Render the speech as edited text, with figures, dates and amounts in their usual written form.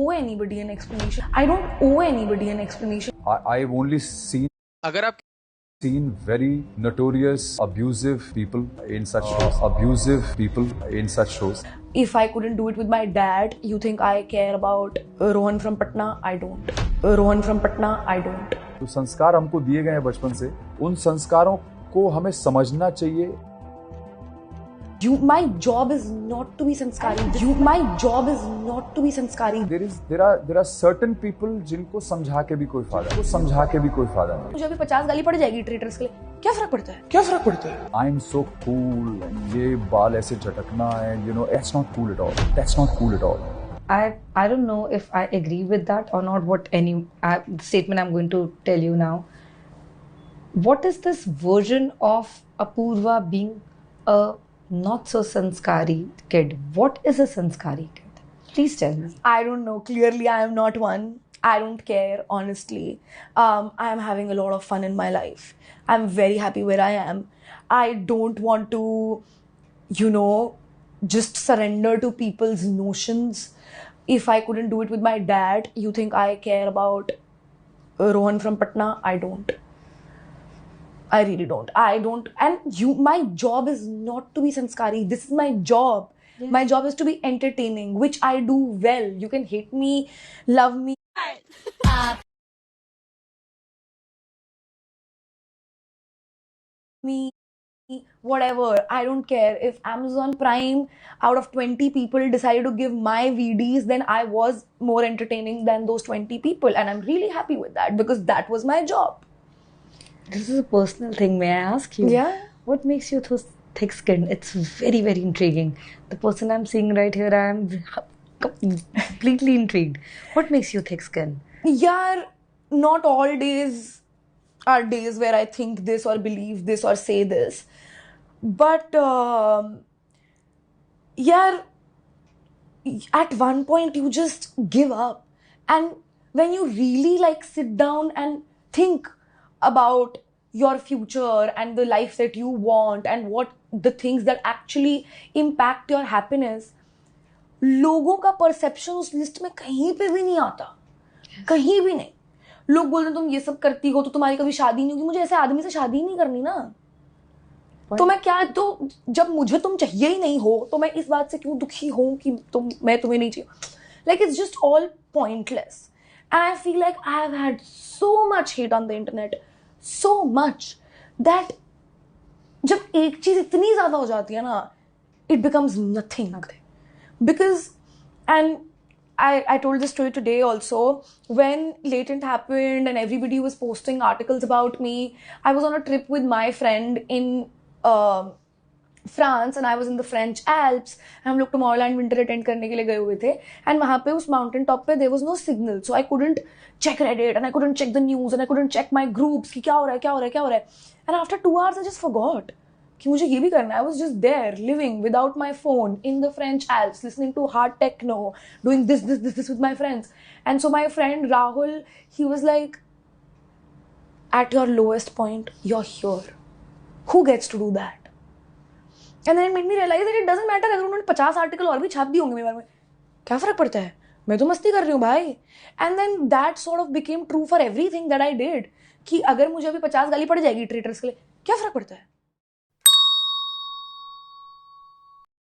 owe anybody an explanation. I don't owe anybody an explanation. I've only seen अगर आप very notorious abusive people in such shows. If I couldn't do it with my dad, you think I care about Rohan from Patna? I don't. Rohan from Patna? I don't. जो संस्कार हमको दिए गए हैं बचपन से, उन संस्कारों को हमें समझना चाहिए. My job is not to be sanskari. My job is not to be sanskari. There are certain people जिनको समझा के भी कोई फायदा नहीं. मुझे अभी 50 गाली पड़ जाएगी ट्रेटर्स के लिए. क्या फर्क पड़ता है? I'm so cool. ये बाल ऐसे झटकना है, that's not cool at all. I don't know if I agree with that or not. The statement I'm going to tell you now. What is this version of Apurva being a not so sanskari kid? What is a sanskari kid? Please tell me. I don't know. Clearly, I am not one. I don't care, honestly. I am having a lot of fun in my life. I'm very happy where I am. I don't want to, just surrender to people's notions. If I couldn't do it with my dad, you think I care about Rohan from Patna? I don't. I really don't. And my job is not to be sanskari. This is my job. Yes. My job is to be entertaining, which I do well. You can hate me, love me. Me, whatever. I don't care. If Amazon Prime, out of 20 people, decided to give my VDs, then I was more entertaining than those 20 people. And I'm really happy with that because that was my job. This is a personal thing. May I ask you? Yeah. What makes you so thick-skinned? It's very, very intriguing. The person I'm seeing right here, I am completely intrigued. What makes you thick-skinned? Yeah, not all days are days where I think this or believe this or say this. But, at one point you just give up. And when you really sit down and think about your future and the life that you want and what the things that actually impact your happiness, लोगों का perception उस list में कहीं पे भी नहीं आता. कहीं भी नहीं. लोग बोलते हैं तुम ये सब करती हो तो तुम्हारी कभी शादी नहीं होगी. मुझे ऐसे आदमी से शादी नहीं करनी ना. तो मैं क्या, तो जब मुझे तुम चाहिए ही नहीं हो तो मैं इस बात से क्यों दुखी हूं कि मैं तुम्हें नहीं चाहिए. It's just all pointless. And I feel like I have had so much hate on the internet. So much that जब एक चीज इतनी ज्यादा हो जाती है ना, it becomes nothing. Because, and I told this story today also, when Latent happened and everybody was posting articles about me, I was on a trip with my friend in France and I was in the French Alps. हम लोग Tomorrowland winter attend करने के लिए गए हुए थे and वहाँ पे उस mountain top पे there was no signal, so I couldn't check Reddit and I couldn't check the news and I couldn't check my groups कि क्या हो रहा है. And after 2 hours I just forgot कि मुझे ये भी करना है. I was just there living without my phone in the French Alps, listening to hard techno, doing this with my friends. And so my friend Rahul, he was like, at your lowest point, you're here. Who gets to do that? And then it made me realize that it doesn't matter अगर उन्होंने 50 article और भी छाप दिए होंगे मेरे बारे में, क्या फर्क पड़ता है, मैं तो मस्ती कर रही हूँ भाई. And then that sort of became true for everything that I did कि अगर मुझे अभी 50 गाली पड़ जाएगी ट्रेटर्स के लिए, क्या फर्क पड़ता है.